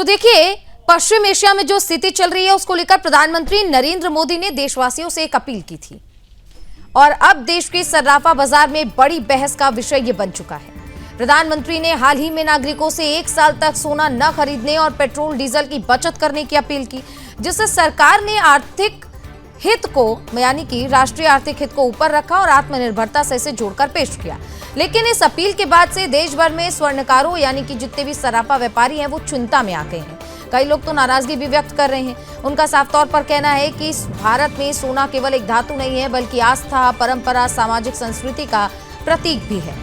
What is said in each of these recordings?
तो देखिए, पश्चिम एशिया में जो स्थिति चल रही है उसको लेकर प्रधानमंत्री नरेंद्र मोदी ने देशवासियों से एक अपील की थी और अब देश के सर्राफा बाजार में बड़ी बहस का विषय ये बन चुका है। प्रधानमंत्री ने हाल ही में नागरिकों से 1 साल तक सोना न खरीदने और पेट्रोल डीजल की बचत करने की अपील की, जिससे सरकार ने आर्थिक हित को यानी कि राष्ट्रीय आर्थिक हित को ऊपर रखा और आत्मनिर्भरता से इसे जोड़कर पेश किया। लेकिन इस अपील के बाद से देश भर में स्वर्णकारों यानी कि जितने भी सराफा व्यापारी हैं वो चिंता में आ गए हैं। कई लोग तो नाराजगी भी व्यक्त कर रहे हैं। उनका साफ तौर पर कहना है कि भारत में सोना केवल एक धातु नहीं है बल्कि आस्था, परंपरा, सामाजिक संस्कृति का प्रतीक भी है।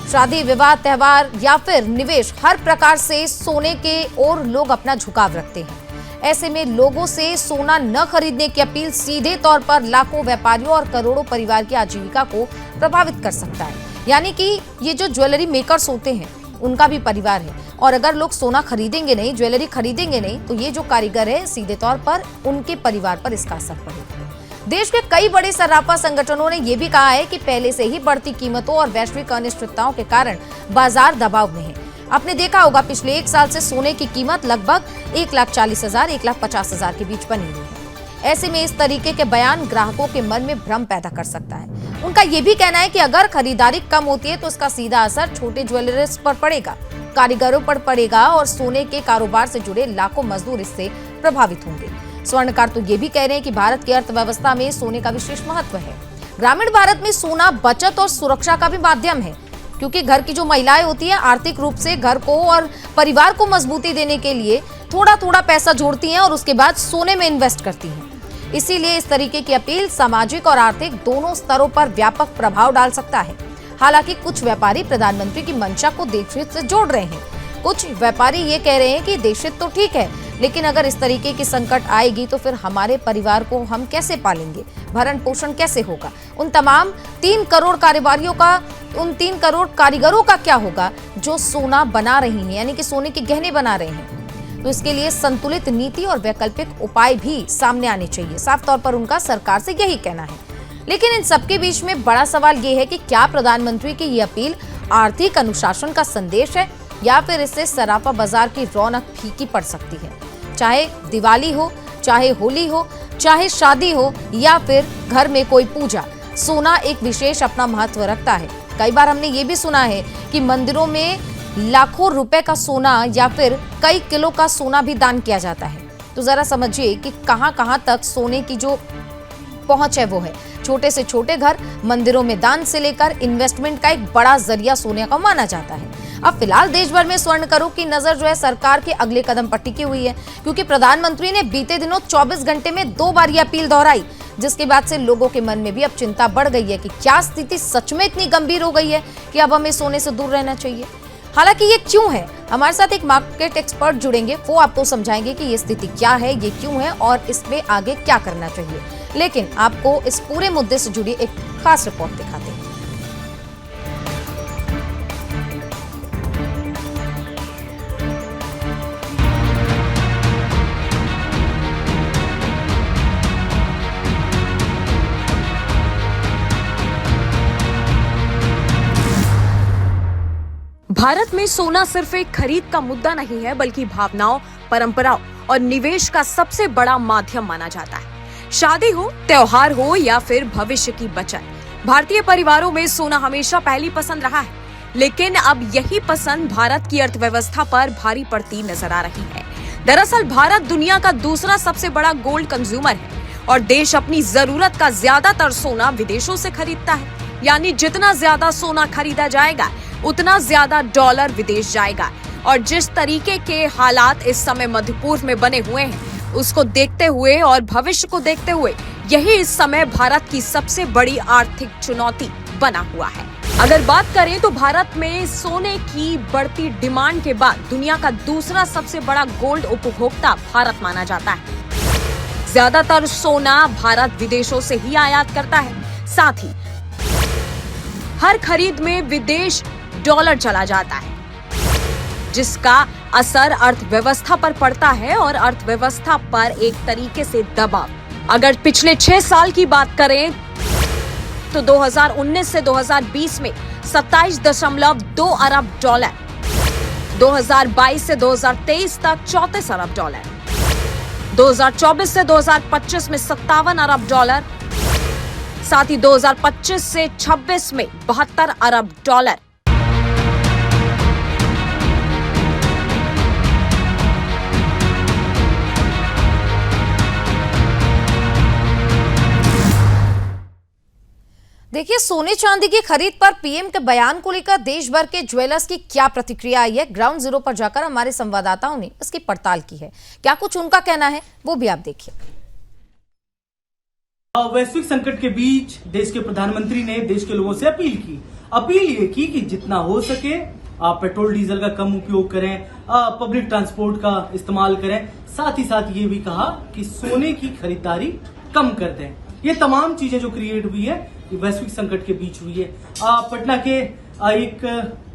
शादी, विवाह, त्योहार या फिर निवेश, हर प्रकार से सोने के ओर लोग अपना झुकाव रखते हैं। ऐसे में लोगों से सोना न खरीदने की अपील सीधे तौर पर लाखों व्यापारियों और करोड़ों परिवार की आजीविका को प्रभावित कर सकता है। यानी कि ये जो ज्वेलरी मेकर्स होते हैं उनका भी परिवार है और अगर लोग सोना खरीदेंगे नहीं, ज्वेलरी खरीदेंगे नहीं, तो ये जो कारीगर है सीधे तौर पर उनके परिवार पर इसका असर पड़ेगा। देश के कई बड़े सर्राफा संगठनों ने यह भी कहा है कि पहले से ही बढ़ती कीमतों और वैश्विक अनिश्चितताओं के कारण बाजार दबाव में है। आपने देखा होगा पिछले 1 साल से सोने की कीमत लगभग 1,40,000 1,50,000 के बीच बनी हुई है। ऐसे में इस तरीके के बयान ग्राहकों के मन में भ्रम पैदा कर सकता है। उनका यह भी कहना है कि अगर खरीदारी कम होती है तो इसका सीधा असर छोटे ज्वेलर्स पर पड़ेगा, कारीगरों पर पड़ेगा और सोने के कारोबार से जुड़े लाखों मजदूर इससे प्रभावित होंगे। स्वर्णकार तो ये भी कह रहे हैं कि भारत की अर्थव्यवस्था में सोने का विशेष महत्व है। ग्रामीण भारत में सोना बचत और सुरक्षा का भी माध्यम है, क्योंकि घर की जो महिलाएं होती हैं आर्थिक रूप से घर को और परिवार को मजबूती देने के लिए थोड़ा थोड़ा पैसा जोड़ती हैं और उसके बाद सोने में इन्वेस्ट करती हैं। इसीलिए इस तरीके की अपील सामाजिक और आर्थिक दोनों स्तरों पर व्यापक प्रभाव डाल सकता है। हालांकि कुछ व्यापारी प्रधानमंत्री की मंशा को देशहित से जोड़ रहे हैं। कुछ व्यापारी ये कह रहे हैं कि देशहित तो ठीक है, लेकिन अगर इस तरीके की संकट आएगी तो फिर हमारे परिवार को हम कैसे पालेंगे, भरण पोषण कैसे होगा, उन तमाम 3 करोड़ कारोबारियों का, उन 3 करोड़ कारीगरों का क्या होगा जो सोना बना रही हैं, यानी कि सोने के गहने बना रहे हैं। तो इसके लिए संतुलित नीति और वैकल्पिक उपाय भी सामने आने चाहिए। साफ तौर पर उनका सरकार से यही कहना है। लेकिन इन सबके बीच में बड़ा सवाल ये है कि क्या प्रधानमंत्री की ये अपील आर्थिक अनुशासन का संदेश है या फिर इससे सराफा बाजार की रौनक फीकी पड़ सकती है। चाहे दिवाली हो, चाहे होली हो, चाहे शादी हो या फिर घर में कोई पूजा, सोना एक विशेष अपना महत्व रखता है। कई बार हमने ये भी सुना है कि मंदिरों में लाखों रुपए का सोना या फिर कई किलो का सोना भी दान किया जाता है। तो जरा समझिए कि कहां तक सोने की जो पहुंच है वो है। छोटे से छोटे घर, मंदिरों में दान से लेकर इन्वेस्टमेंट का एक बड़ा जरिया सोने का माना जाता है। अब फिलहाल देश भर में स्वर्णकारों की नजर जो है सरकार के अगले कदम पर टिकी हुई है, क्योंकि प्रधानमंत्री ने बीते दिनों 24 घंटे में 2 बार ये अपील दोहराई, जिसके बाद से लोगों के मन में भी अब चिंता बढ़ गई है कि क्या स्थिति सच में इतनी गंभीर हो गई है कि अब हमें सोने से दूर रहना चाहिए। हालांकि ये क्यों है, हमारे साथ एक मार्केट एक्सपर्ट जुड़ेंगे, वो आपको समझाएंगे कि ये स्थिति क्या है, ये क्यों है और इसमें आगे क्या करना चाहिए। लेकिन आपको इस पूरे मुद्दे से जुड़ी एक खास रिपोर्ट दिखाते हैं। भारत में सोना सिर्फ एक खरीद का मुद्दा नहीं है, बल्कि भावनाओं, परंपराओं और निवेश का सबसे बड़ा माध्यम माना जाता है। शादी हो, त्योहार हो या फिर भविष्य की बचत, भारतीय परिवारों में सोना हमेशा पहली पसंद रहा है। लेकिन अब यही पसंद भारत की अर्थव्यवस्था पर भारी पड़ती नजर आ रही है। दरअसल भारत दुनिया का दूसरा सबसे बड़ा गोल्ड कंज्यूमर है और देश अपनी जरूरत का ज्यादातर सोना विदेशों से खरीदता है। यानी जितना ज्यादा सोना खरीदा जाएगा उतना ज्यादा डॉलर विदेश जाएगा। और जिस तरीके के हालात इस समय मध्य पूर्व में बने हुए हैं, उसको देखते हुए और भविष्य को देखते हुए यही इस समय भारत की सबसे बड़ी आर्थिक चुनौती बना हुआ है। अगर बात करें तो भारत में सोने की बढ़ती डिमांड के बाद दुनिया का दूसरा सबसे बड़ा गोल्ड उपभोक्ता भारत माना जाता है। ज्यादातर सोना भारत विदेशों से ही आयात करता है। साथ ही हर खरीद में विदेश डॉलर चला जाता है, जिसका असर अर्थव्यवस्था पर पड़ता है और अर्थव्यवस्था पर एक तरीके से दबाव। अगर पिछले 6 साल की बात करें तो 2019 से 2020 में 27.2 अरब डॉलर 2022 से 2023 तक 34 अरब डॉलर, 2024 से 2025 में 57 अरब डॉलर, साथ ही 2025 से 26 में 72 अरब डॉलर। देखिए, सोने चांदी की खरीद पर पीएम के बयान को लेकर देश भर के ज्वेलर्स की क्या प्रतिक्रिया आई है, ग्राउंड जीरो पर जाकर हमारे संवाददाताओं ने इसकी पड़ताल की है। क्या कुछ उनका कहना है वो भी आप देखिए। वैश्विक संकट के बीच देश के प्रधानमंत्री ने देश के लोगों से अपील ये की कि जितना हो सके आप पेट्रोल डीजल का कम उपयोग करें, पब्लिक ट्रांसपोर्ट का इस्तेमाल करें। साथ ही साथ ये भी कहा कि सोने की खरीदारी कम कर दें। ये तमाम चीजें जो क्रिएट हुई है वैश्विक संकट के बीच हुई है। पटना के एक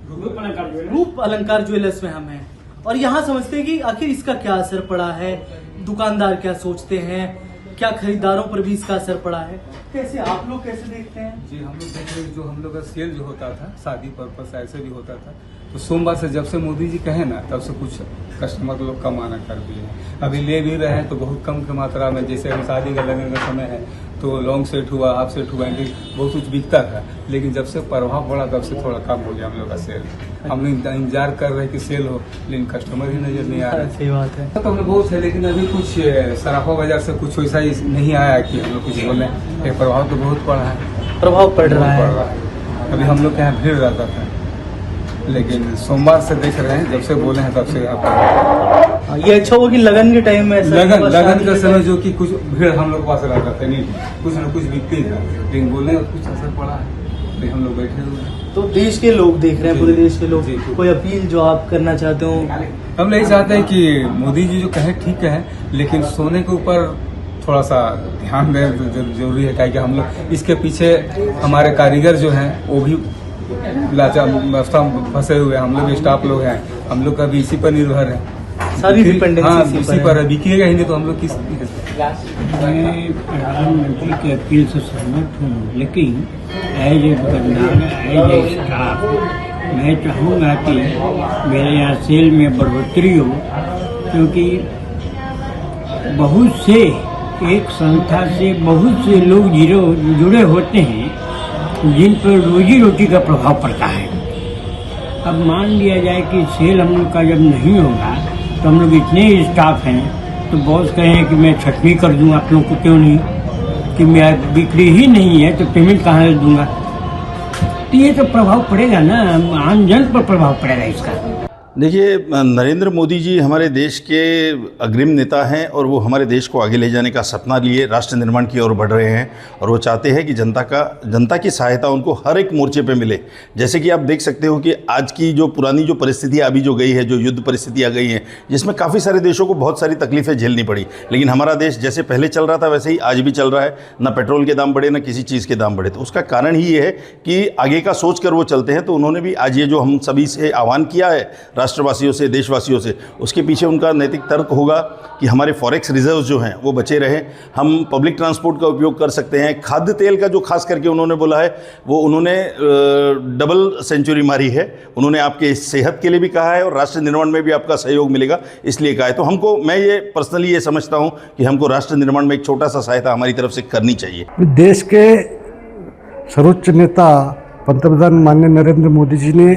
रूप अलंकार ज्वेलर्स में हम हैं और यहाँ समझते हैं कि आखिर इसका क्या असर पड़ा है, दुकानदार क्या सोचते हैं, क्या खरीदारों पर भी इसका असर पड़ा है, कैसे आप लोग कैसे देखते हैं? जी, हम लोग देख रहे हैं जो हम लोग का सेल जो होता था शादी पर्पस ऐसे भी होता था, तो सोमवार से जब से मोदी जी कहे ना तब से कुछ कस्टमर लोग कम आना कर दिए हैं। अभी ले भी रहे हैं तो बहुत कम की मात्रा में, जैसे हम शादी का लगने का समय है तो लॉन्ग सेट हुआ, हाफ सेट हुआ, बहुत कुछ बिकता था, लेकिन जब से प्रभाव पड़ा तब से थोड़ा कम हो गया हम लोग का सेल। हम लोग इंतजार कर रहे हैं कि सेल हो, लेकिन कस्टमर ही नजर नहीं आ रहा है। सही बात है। तो हम लोग बहुत है, लेकिन अभी कुछ सराफा बाजार से कुछ वैसा नहीं आया कि हम लोग कुछ बोले। एक प्रभाव तो बहुत पड़ा है, प्रभाव पड़ रहा है। अभी हम लोग के यहाँ भीड़ रहता था, लेकिन सोमवार से देख रहे हैं, जब से बोले हैं तब से आप ये अच्छा हुआ कि लगन के टाइम में लगन का समय जो कि कुछ भीड़ हम लोग पास रहता था, नहीं कुछ न कुछ बिकती था, लेकिन बोले कुछ असर पड़ा है, लेकिन हम लोग बैठे हुए हैं। तो देश के लोग देख रहे हैं, पूरे देश के लोग, कोई अपील जो आप करना चाहते हो? हम यही चाहते हैं कि मोदी जी जो कहे ठीक है, लेकिन सोने के ऊपर थोड़ा सा ध्यान दें तो जरूरी है, क्या हम लोग इसके पीछे हमारे कारीगर जो हैं वो भी लाचार व्यवस्था फंसे हुए हैं। हम लोग स्टाफ लोग हैं, हम लोग का भी इसी पर निर्भर है, सारी डिपेंडेंसी इसी पर है। बिकेगा ही नहीं तो हम लोग किस। मैं प्रधानमंत्री की अपील से सहमत हूँ, लेकिन एज ए दुकानदार, एज ए स्टाफ, मैं चाहूँगा कि मेरे यहाँ सेल में बढ़ोतरी हो, क्योंकि बहुत से एक संस्था से बहुत से लोग जुड़े होते हैं जिन पर रोजी रोटी का प्रभाव पड़ता है। अब मान लिया जाए कि सेल हम लोग का जब नहीं होगा तो हम लोग इतने स्टाफ हैं तो बॉस कहें कि मैं छटनी कर दूं आप लोगों को, क्यों नहीं, कि मैं बिक्री ही नहीं है तो पेमेंट कहाँ से दूंगा। तो ये तो प्रभाव पड़ेगा ना, आम जन पर प्रभाव पड़ेगा इसका। देखिए, नरेंद्र मोदी जी हमारे देश के अग्रिम नेता हैं और वो हमारे देश को आगे ले जाने का सपना लिए राष्ट्र निर्माण की ओर बढ़ रहे हैं और वो चाहते हैं कि जनता की सहायता उनको हर एक मोर्चे पे मिले। जैसे कि आप देख सकते हो कि आज की जो पुरानी जो परिस्थितियाँ अभी जो गई है, जो युद्ध परिस्थितियाँ गई हैं, जिसमें काफ़ी सारे देशों को बहुत सारी तकलीफ़ें झेलनी पड़ी, लेकिन हमारा देश जैसे पहले चल रहा था वैसे ही आज भी चल रहा है। ना पेट्रोल के दाम बढ़े, ना किसी चीज़ के दाम बढ़े। तो उसका कारण ही ये है कि आगे का सोच कर वो चलते हैं। तो उन्होंने भी आज ये जो हम सभी से आह्वान किया है राष्ट्रवासियों से, देशवासियों से, उसके पीछे उनका नैतिक तर्क होगा कि हमारे फॉरेक्स रिजर्व्स जो हैं वो बचे रहें, हम पब्लिक ट्रांसपोर्ट का उपयोग कर सकते हैं। खाद्य तेल का जो खास करके उन्होंने बोला है वो उन्होंने डबल सेंचुरी मारी है। उन्होंने आपके सेहत के लिए भी कहा है और राष्ट्र निर्माण में भी आपका सहयोग मिलेगा, इसलिए कहा है। तो हमको, मैं ये पर्सनली ये समझता हूँ कि हमको राष्ट्र निर्माण में एक छोटा सा सहायता हमारी तरफ से करनी चाहिए। देश के सर्वोच्च नेता पंतप्रधान माननीय नरेंद्र मोदी जी ने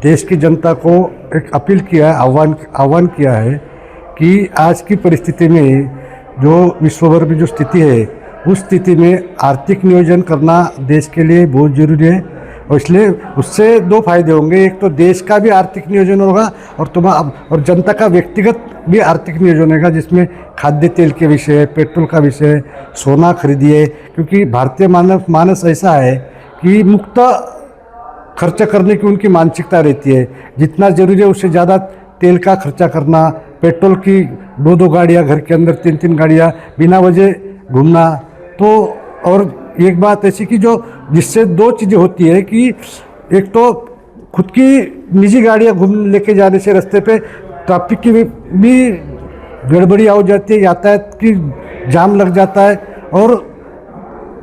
देश की जनता को एक अपील किया है, आह्वान किया है कि आज की परिस्थिति में जो विश्व भर में जो स्थिति है उस स्थिति में आर्थिक नियोजन करना देश के लिए बहुत ज़रूरी है। और इसलिए उससे दो फायदे होंगे, एक तो देश का भी आर्थिक नियोजन होगा और जनता का व्यक्तिगत भी आर्थिक नियोजन होगा, जिसमें खाद्य तेल के विषय, पेट्रोल का विषय, सोना खरीदिए। क्योंकि भारतीय मानस ऐसा है कि मुक्त खर्चा करने की उनकी मानसिकता रहती है। जितना ज़रूरी है उससे ज़्यादा तेल का खर्चा करना, पेट्रोल की 2-2 गाड़ियाँ घर के अंदर, 3-3 गाड़ियाँ बिना वजह घूमना। तो और एक बात ऐसी कि जो जिससे दो चीज़ें होती है कि एक तो खुद की निजी गाड़ियाँ लेके जाने से रास्ते पे ट्रैफिक की भी गड़बड़ी हो जाती है, यातायात की जाम लग जाता है और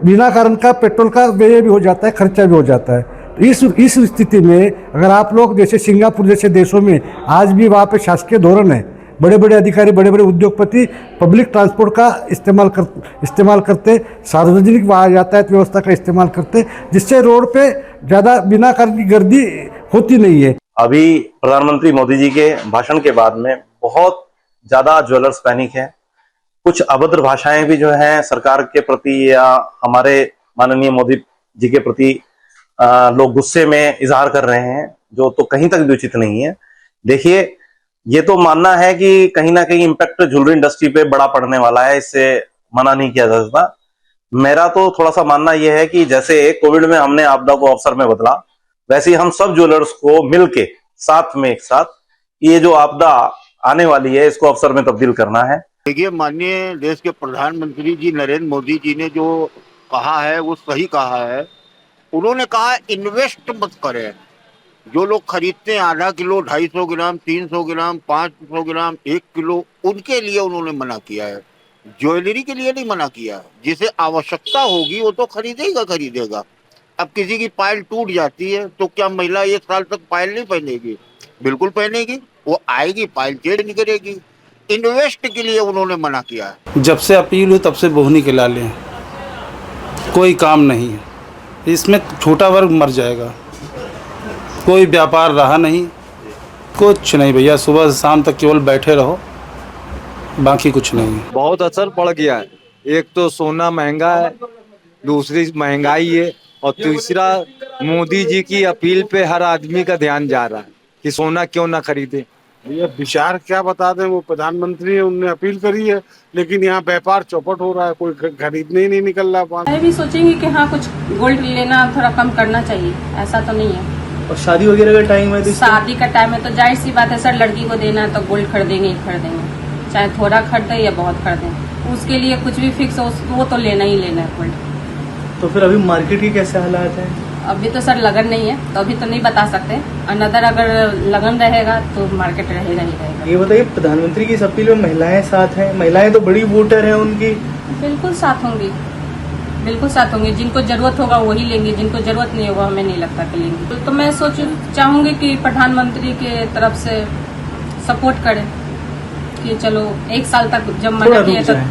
बिना कारण का पेट्रोल का व्यय भी हो जाता है, खर्चा भी हो जाता है। इस स्थिति में अगर आप लोग जैसे सिंगापुर जैसे देशों में आज भी वहाँ पे शासकीय धोरण है, बड़े बड़े अधिकारी, बड़े बड़े उद्योगपति पब्लिक ट्रांसपोर्ट का इस्तेमाल करते, सार्वजनिक यातायात व्यवस्था का इस्तेमाल करते, जिससे रोड पे ज़्यादा बिना कारण की गर्दी होती नहीं है। अभी प्रधानमंत्री मोदी जी के भाषण के बाद में बहुत ज्यादा ज्वेलर्स पैनिक है। कुछ अभद्र भाषाएं भी जो है सरकार के प्रति या हमारे माननीय मोदी जी के प्रति लोग गुस्से में इजहार कर रहे हैं, जो तो कहीं तक भी उचित नहीं है। देखिए, ये तो मानना है कि कहीं ना कहीं इम्पैक्ट ज्वेलरी इंडस्ट्री पे बड़ा पड़ने वाला है, इससे मना नहीं किया जा सकता। मेरा तो थोड़ा सा मानना यह है कि जैसे कोविड में हमने आपदा को अवसर में बदला, वैसे ही हम सब ज्वेलर्स को मिलके एक साथ ये जो आपदा आने वाली है इसको अवसर में तब्दील करना है। देखिए, माननीय देश के प्रधानमंत्री जी नरेंद्र मोदी जी ने जो कहा है वो सही कहा है। उन्होंने कहा इन्वेस्ट मत करें। जो लोग खरीदते हैं आधा किलो, 250 ग्राम, 300 ग्राम, 500 ग्राम, 1 किलो, उनके लिए उन्होंने मना किया है। ज्वेलरी के लिए नहीं मना किया है। जिसे आवश्यकता होगी वो तो खरीदेगा। अब किसी की पायल टूट जाती है तो क्या महिला 1 साल तक पायल नहीं पहनेगी? बिल्कुल पहनेगी। वो आएगी, पायल चेंज नहीं करेगी। इन्वेस्ट के लिए उन्होंने मना किया है। जब से अपील हुई तब से बोहनी के लाले हैं, कोई काम नहीं है। इसमें छोटा वर्ग मर जाएगा, कोई व्यापार रहा नहीं, कुछ नहीं भैया। सुबह से शाम तक केवल बैठे रहो, बाकी कुछ नहीं। बहुत असर पड़ गया है। एक तो सोना महंगा है, दूसरी महंगाई है, और तीसरा मोदी जी की अपील पे हर आदमी का ध्यान जा रहा है कि सोना क्यों ना खरीदे। ये विचार क्या बता दें, वो प्रधानमंत्री है, उन्होंने अपील करी है, लेकिन यहाँ व्यापार चौपट हो रहा है, कोई खरीदने ही नहीं निकल रहा। मैं भी सोचेंगे कि हाँ, कुछ गोल्ड लेना थोड़ा कम करना चाहिए, ऐसा तो नहीं है। और शादी वगैरह का टाइम है तो शादी का टाइम है तो जाहिर सी बात है सर, लड़की को देना है तो गोल्ड खरीदेंगे ही खरीदेंगे, चाहे थोड़ा खरीदे या बहुत खरीदे। उसके लिए कुछ भी फिक्स हो वो तो लेना ही लेना है गोल्ड। तो फिर अभी मार्केट के कैसे हालात हैं? अभी तो सर लगन नहीं है तो अभी तो नहीं बता सकते। अनदर अगर लगन रहेगा तो मार्केट रहेगा ही रहेगा। ये बताइए, प्रधानमंत्री की इस अपील में महिलाएं साथ हैं? महिलाएं तो बड़ी वोटर हैं उनकी। बिल्कुल साथ होंगी, बिल्कुल साथ होंगे। जिनको जरूरत होगा वही लेंगे, जिनको जरूरत नहीं होगा हमें नहीं लगता कि लेंगे। तो मैं चाहूंगी कि प्रधानमंत्री के तरफ से सपोर्ट करें कि चलो 1 साल तक जब मना किया तो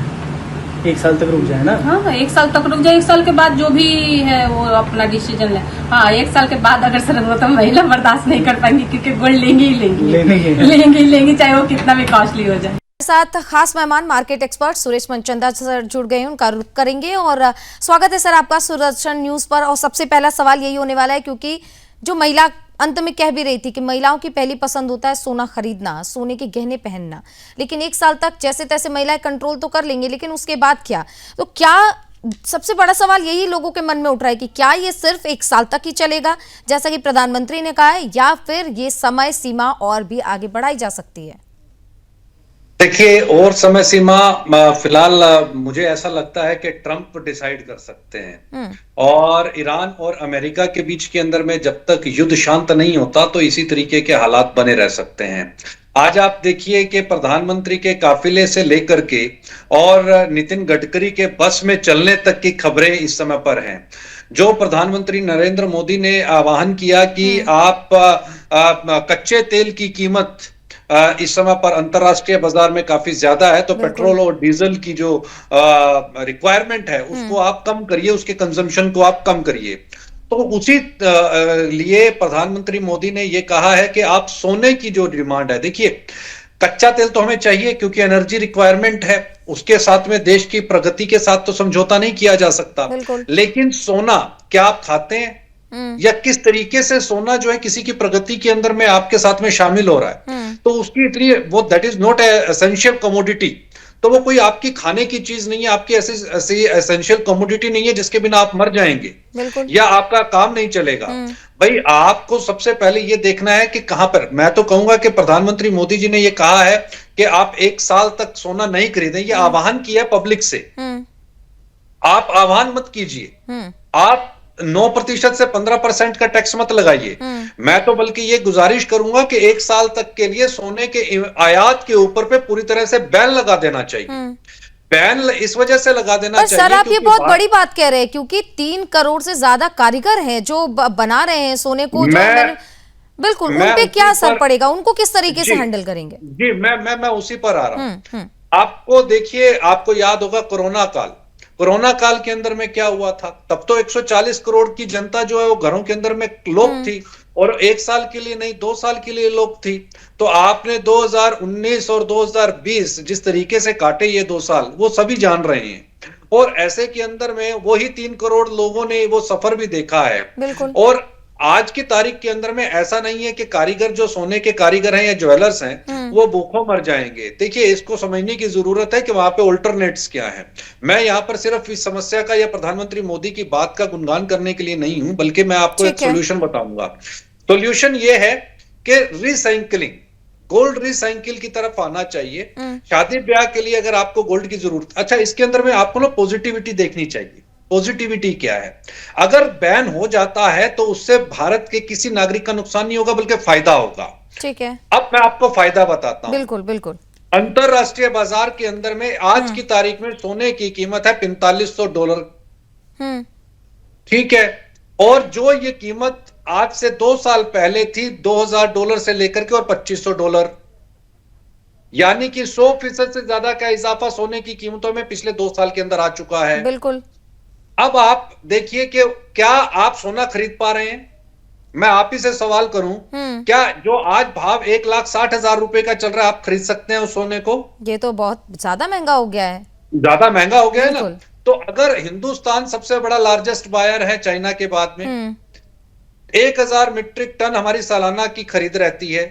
1 साल तक रुक जाए ना। हाँ, 1 साल तक रुक जाए। 1 साल के बाद जो भी है वो अपना डिसीजन ले। हाँ, 1 साल के बाद अगर सर वो तो महिला बर्दाश्त नहीं कर पाएंगी, क्योंकि गोल्ड लेंगे ही लेंगे, चाहे वो कितना भी कॉस्टली हो जाए। साथ खास मेहमान market expert Suresh Manchanda sir जुड़ गए हैं, उनका रुख करेंगे। और स्वागत है सर आपका सुदर्शन न्यूज पर। और सबसे पहला सवाल यही होने वाला है, क्योंकि जो महिला अंत में कह भी रही थी कि महिलाओं की पहली पसंद होता है सोना खरीदना, सोने के गहने पहनना, लेकिन 1 साल तक जैसे तैसे महिलाएं कंट्रोल तो कर लेंगी, लेकिन उसके बाद क्या? तो क्या सबसे बड़ा सवाल यही लोगों के मन में उठ रहा है कि क्या ये सिर्फ 1 साल तक ही चलेगा जैसा कि प्रधानमंत्री ने कहा है, या फिर ये समय सीमा और भी आगे बढ़ाई जा सकती है? देखिए, और समय सीमा फिलहाल मुझे ऐसा लगता है कि ट्रंप डिसाइड कर सकते हैं। और ईरान और अमेरिका के बीच के अंदर में जब तक युद्ध शांत नहीं होता तो इसी तरीके के हालात बने रह सकते हैं। आज आप देखिए कि प्रधानमंत्री के काफिले से लेकर के और नितिन गडकरी के बस में चलने तक की खबरें इस समय पर हैं। जो प्रधानमंत्री नरेंद्र मोदी ने आह्वान किया कि आप कच्चे तेल की कीमत इस समय पर अंतरराष्ट्रीय बाजार में काफी ज्यादा है, तो पेट्रोल और डीजल की जो रिक्वायरमेंट है उसको आप कम करिए, उसके कंजम्पशन को आप कम करिए। तो उसी लिए प्रधानमंत्री मोदी ने ये कहा है कि आप सोने की जो डिमांड है, देखिए कच्चा तेल तो हमें चाहिए क्योंकि एनर्जी रिक्वायरमेंट है, उसके साथ में देश की प्रगति के साथ तो समझौता नहीं किया जा सकता, लेकिन सोना क्या आप खाते हैं या किस तरीके से सोना जो है किसी की प्रगति के अंदर में आपके साथ में शामिल हो रहा है, तो उसकी इतनी वो that is not essential commodity. तो वो कोई आपकी खाने की चीज नहीं है, आपकी ऐसी एसेंशियल कमोडिटी नहीं है जिसके बिना आप मर जाएंगे या आपका काम नहीं चलेगा। भाई आपको सबसे पहले ये देखना है कि कहां पर, मैं तो कहूंगा कि प्रधानमंत्री मोदी जी ने ये कहा है कि आप 1 साल तक सोना नहीं खरीदें, ये आह्वान किया है पब्लिक से। आप आह्वान मत कीजिए, आप 9% से 15% का टैक्स मत लगाइए। मैं तो बल्कि ये गुजारिश करूंगा कि 1 साल तक के लिए सोने के आयात के ऊपर पे पूरी तरह से बैन लगा देना चाहिए। बैन इस वजह से लगा देना पर चाहिए। सर आप ये क्योंकि बहुत बड़ी बात कह रहे हैं, क्योंकि 3 करोड़ से ज्यादा कारीगर हैं जो बना रहे हैं सोने को, बिल्कुल उन पे क्या असर पड़ेगा, उनको किस तरीके से हैंडल करेंगे? जी मैं उसी पर आ रहा हूं। आपको देखिए, आपको याद होगा कोरोना काल के अंदर में क्या हुआ था। तब तो 140 करोड़ की जनता जो है वो घरों के अंदर में लोग थी, और 1 साल के लिए नहीं 2 साल के लिए लोग थी। तो आपने 2019 और 2020 जिस तरीके से काटे ये 2 साल, वो सभी जान रहे हैं। और ऐसे के अंदर में वही 3 करोड़ लोगों ने वो सफर भी देखा है। बिल्कुल। और आज की तारीख के अंदर में ऐसा नहीं है कि कारीगर जो सोने के कारीगर हैं या ज्वेलर्स हैं वो भूखों मर जाएंगे। देखिए, इसको समझने की जरूरत है कि वहां पे ऑल्टरनेट्स क्या है। मैं यहां पर सिर्फ इस समस्या का या प्रधानमंत्री मोदी की बात का गुणगान करने के लिए नहीं हूं, बल्कि मैं आपको एक सोल्यूशन बताऊंगा। सोल्यूशन ये है कि रिसाइकिलिंग, गोल्ड रिसाइकिल की तरफ आना चाहिए। शादी ब्याह के लिए अगर आपको गोल्ड की जरूरत, अच्छा इसके अंदर में आपको ना पॉजिटिविटी देखनी चाहिए। पॉजिटिविटी क्या है? अगर बैन हो जाता है तो उससे भारत के किसी नागरिक का नुकसान नहीं होगा बल्कि फायदा होगा। ठीक है, अब मैं आपको फायदा बताता हूं। बिल्कुल बिल्कुल। अंतरराष्ट्रीय बाजार के अंदर में आज की तारीख में सोने की कीमत है $4500। ठीक है, और जो ये कीमत आज से 2 साल पहले थी $2000 से लेकर के और $2500, यानी कि 100% से ज्यादा का इजाफा सोने की कीमतों में पिछले 2 साल के अंदर आ चुका है। बिल्कुल। अब आप देखिए कि क्या आप सोना खरीद पा रहे हैं? मैं आप ही से सवाल करूं, क्या जो आज भाव 1,60,000 रुपए का चल रहा है, आप खरीद सकते हैं उस सोने को? ये तो बहुत ज्यादा महंगा हो गया है। ज्यादा महंगा हो गया है ना। तो अगर हिंदुस्तान सबसे बड़ा लार्जेस्ट बायर है चाइना के बाद में, 1000 मीट्रिक टन हमारी सालाना की खरीद रहती है।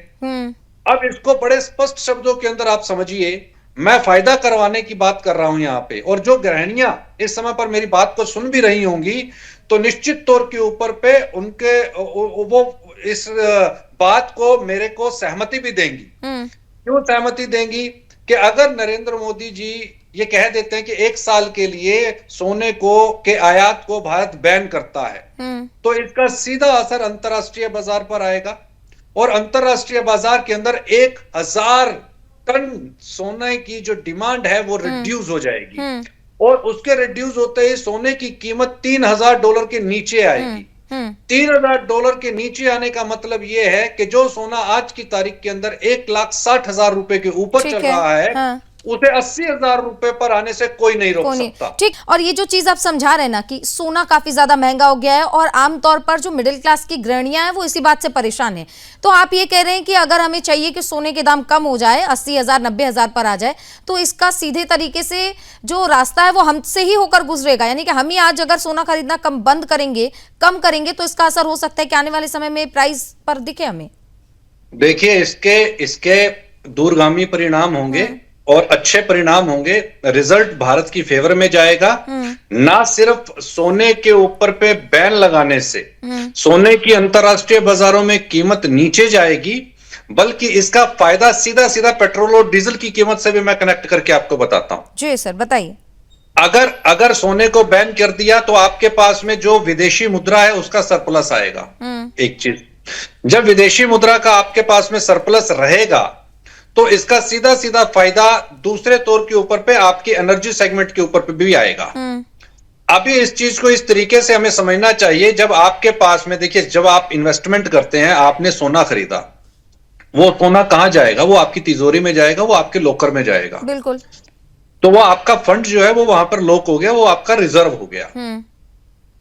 अब इसको बड़े स्पष्ट शब्दों के अंदर आप समझिए, मैं फायदा करवाने की बात कर रहा हूं यहां पे। और जो गृहिणियां इस समय पर मेरी बात को सुन भी रही होंगी तो निश्चित तौर के ऊपर पे उनके वो इस बात को मेरे को सहमति भी देंगी। क्यों सहमति देंगी? कि अगर नरेंद्र मोदी जी ये कह देते हैं कि 1 साल के लिए सोने को के आयात को भारत बैन करता है, तो इसका सीधा असर अंतरराष्ट्रीय बाजार पर आएगा। और अंतरराष्ट्रीय बाजार के अंदर 1000 टन सोने की जो डिमांड है वो रिड्यूस हो जाएगी। और उसके रिड्यूस होते ही सोने की कीमत $3000 के नीचे आएगी। $3000 के नीचे आने का मतलब ये है कि जो सोना आज की तारीख के अंदर 1,60,000 रुपए के ऊपर चल रहा है, उसे 80,000 रुपए पर आने से कोई नहीं रोक सकता। ठीक। और ये जो चीज आप समझा रहे हैं ना कि सोना काफी ज्यादा महंगा हो गया है और आमतौर पर जो मिडिल क्लास की गृहिणियां हैं वो इसी बात से परेशान है, तो आप ये कह रहे हैं कि अगर हमें चाहिए कि सोने के दाम कम हो जाए, 80,000 90,000 पर आ जाए, तो इसका सीधे तरीके से जो रास्ता है वो हमसे ही होकर गुजरेगा। यानी कि हम ही आज अगर सोना खरीदना बंद करेंगे, कम करेंगे, तो इसका असर हो सकता है कि आने वाले समय में प्राइस पर दिखे हमें। देखिए, इसके दूरगामी परिणाम होंगे और अच्छे परिणाम होंगे। रिजल्ट भारत की फेवर में जाएगा। ना सिर्फ सोने के ऊपर पे बैन लगाने से सोने की अंतरराष्ट्रीय बाजारों में कीमत नीचे जाएगी, बल्कि इसका फायदा सीधा सीधा पेट्रोल और डीजल की कीमत से भी मैं कनेक्ट करके आपको बताता हूं। जी सर, बताइए। अगर सोने को बैन कर दिया तो आपके पास में जो विदेशी मुद्रा है उसका सरप्लस आएगा। एक चीज, जब विदेशी मुद्रा का आपके पास में सरप्लस रहेगा तो इसका सीधा सीधा फायदा दूसरे तौर के ऊपर पे आपकी एनर्जी सेगमेंट के ऊपर पे भी आएगा। अभी इस चीज को इस तरीके से हमें समझना चाहिए, जब आपके पास में, देखिए, जब आप इन्वेस्टमेंट करते हैं, आपने सोना खरीदा, वो सोना कहां जाएगा? वो आपकी तिजोरी में जाएगा, वो आपके लॉकर में जाएगा। बिल्कुल। तो वो आपका फंड जो है वो वहां पर लॉक हो गया, वो आपका रिजर्व हो गया।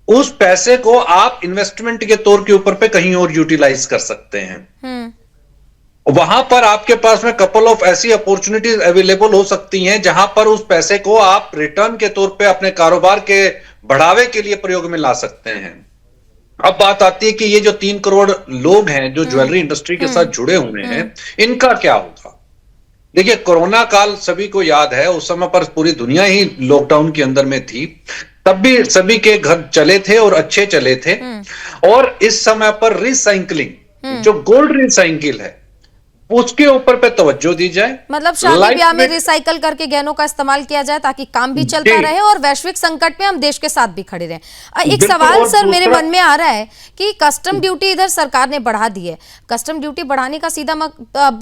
उस पैसे को आप इन्वेस्टमेंट के तौर के ऊपर पे कहीं और यूटिलाइज कर सकते हैं। वहां पर आपके पास में कपल ऑफ ऐसी अपॉर्चुनिटीज अवेलेबल हो सकती हैं जहां पर उस पैसे को आप रिटर्न के तौर पे अपने कारोबार के बढ़ावे के लिए प्रयोग में ला सकते हैं। अब बात आती है कि ये जो 3 करोड़ लोग हैं जो ज्वेलरी इंडस्ट्री के साथ जुड़े हुए हैं, इनका क्या होगा? देखिए, कोरोना काल सभी को याद है, उस समय पर पूरी दुनिया ही लॉकडाउन के अंदर में थी, तब भी सभी के घर चले थे और अच्छे चले थे। और इस समय पर रिसाइकलिंग, जो गोल्ड रिसाइकिल है, उसके ऊपर पे तवज्जो दी जाए। मतलब शादी ब्याह में रिसाइकल करके गहनों का इस्तेमाल किया जाए ताकि काम भी चलता रहे और वैश्विक संकट में हम देश के साथ भी खड़े रहें। एक सवाल सर मेरे मन में आ रहा है कि कस्टम ड्यूटी इधर सरकार ने बढ़ा दी है। कस्टम ड्यूटी बढ़ाने का सीधा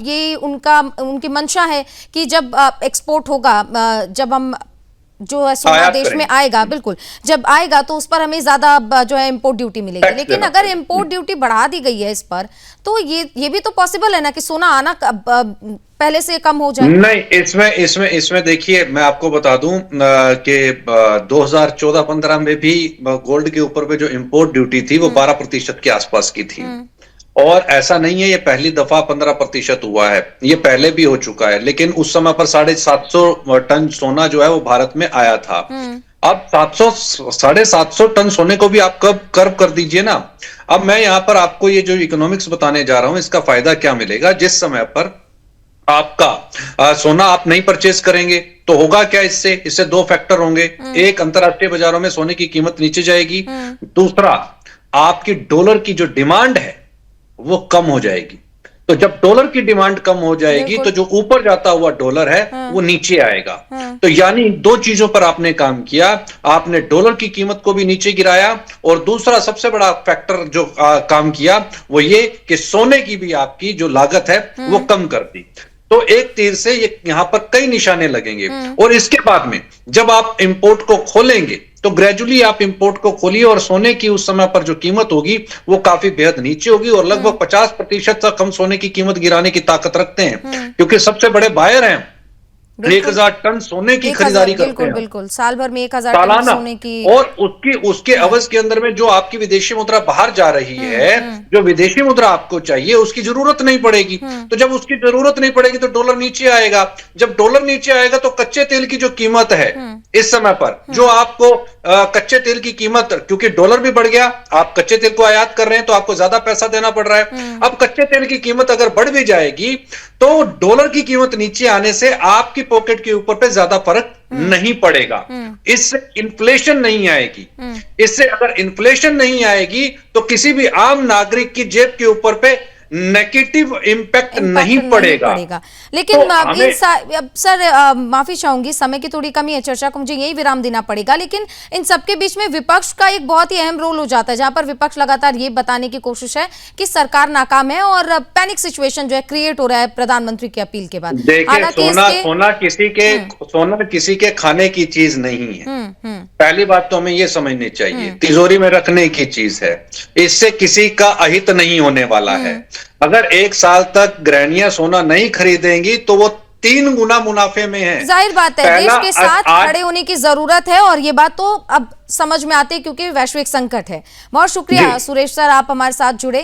ये उनकी मंशा है कि जब एक्सपोर्ट होगा, जब हम जो है सोना आयात देश में करेंगे। आएगा, बिल्कुल जब आएगा तो उस पर हमें ज्यादा जो है इंपोर्ट ड्यूटी मिलेगी। टैक्स लेकिन देना अगर पड़ेगा। इंपोर्ट ड्यूटी बढ़ा दी गई है इस पर, तो ये भी तो पॉसिबल है ना कि सोना आना पहले से कम हो जाए। नहीं, इसमें देखिए, मैं आपको बता दूं कि 2014-15 में भी गोल्ड के ऊपर पे जो इंपोर्ट ड्यूटी थी वो 12% के आसपास की थी। और ऐसा नहीं है ये पहली दफा 15% हुआ है, ये पहले भी हो चुका है। लेकिन उस समय पर 750 टन सोना जो है वो भारत में आया था। अब 750 टन सोने को भी आप कब कर्व कर दीजिए ना। अब मैं यहां पर आपको ये जो इकोनॉमिक्स बताने जा रहा हूं, इसका फायदा क्या मिलेगा। जिस समय पर आपका सोना आप नहीं परचेज करेंगे तो होगा क्या, इससे दो फैक्टर होंगे। एक, अंतरराष्ट्रीय बाजारों में सोने की कीमत नीचे जाएगी। दूसरा, आपकी डॉलर की जो डिमांड है वो कम हो जाएगी। तो जब डॉलर की डिमांड कम हो जाएगी तो जो ऊपर जाता हुआ डॉलर है वो नीचे आएगा। तो यानी दो चीजों पर आपने काम किया, आपने डॉलर की कीमत को भी नीचे गिराया, और दूसरा सबसे बड़ा फैक्टर जो काम किया वो ये कि सोने की भी आपकी जो लागत है वो कम कर दी। तो एक तीर से ये यहां पर कई निशाने लगेंगे। और इसके बाद में जब आप इंपोर्ट को खोलेंगे तो ग्रेजुअली आप इंपोर्ट को खोलिए, और सोने की उस समय पर जो कीमत होगी वो काफी बेहद नीचे होगी, और लगभग 50% तक हम सोने की कीमत गिराने की ताकत रखते हैं, क्योंकि सबसे बड़े बायर हैं। 1000 टन सोने की खरीदारी करते हैं बिल्कुल साल भर में 1000 टन सालाना। सोने की। और उसके अवज के अंदर में जो आपकी विदेशी मुद्रा बाहर जा रही है, जो विदेशी मुद्रा आपको चाहिए उसकी जरूरत नहीं पड़ेगी। तो जब उसकी जरूरत नहीं पड़ेगी तो डॉलर नीचे आएगा। जब डॉलर नीचे आएगा तो कच्चे तेल की जो कीमत है इस समय पर, जो आपको कच्चे तेल की कीमत, क्योंकि डॉलर भी बढ़ गया, आप कच्चे तेल को आयात कर रहे हैं तो आपको ज्यादा पैसा देना पड़ रहा है। अब कच्चे तेल की कीमत अगर बढ़ भी जाएगी तो डॉलर की कीमत नीचे आने से आपकी पॉकेट के ऊपर पे ज्यादा फर्क नहीं पड़ेगा। इससे इन्फ्लेशन नहीं आएगी। इससे अगर इन्फ्लेशन नहीं आएगी तो किसी भी आम नागरिक की जेब के ऊपर पे नेगेटिव इम्पैक्ट नहीं पड़ेगा। लेकिन तो हमें- अब सर माफी चाहूंगी, समय की थोड़ी कमी है, चर्चा को मुझे यही विराम देना पड़ेगा। लेकिन इन सबके बीच में विपक्ष का एक बहुत ही अहम रोल हो जाता है, जहां पर विपक्ष लगातार ये बताने की कोशिश है कि सरकार नाकाम है, और पैनिक सिचुएशन जो है क्रिएट हो रहा है प्रधानमंत्री की अपील के बाद। देखिए, सोना किसी के खाने की चीज नहीं है। पहली बात तो हमें यह समझनी चाहिए, तिजोरी में रखने की चीज है। इससे किसी का अहित नहीं होने वाला है। अगर 1 साल तक गृहणियां सोना नहीं खरीदेंगी तो वो 3 गुना मुनाफे में है। जाहिर बात है, देश के साथ खड़े होने की जरूरत है, और ये बात तो अब समझ में आती है क्योंकि वैश्विक संकट है। बहुत शुक्रिया सुरेश सर, आप हमारे साथ जुड़े।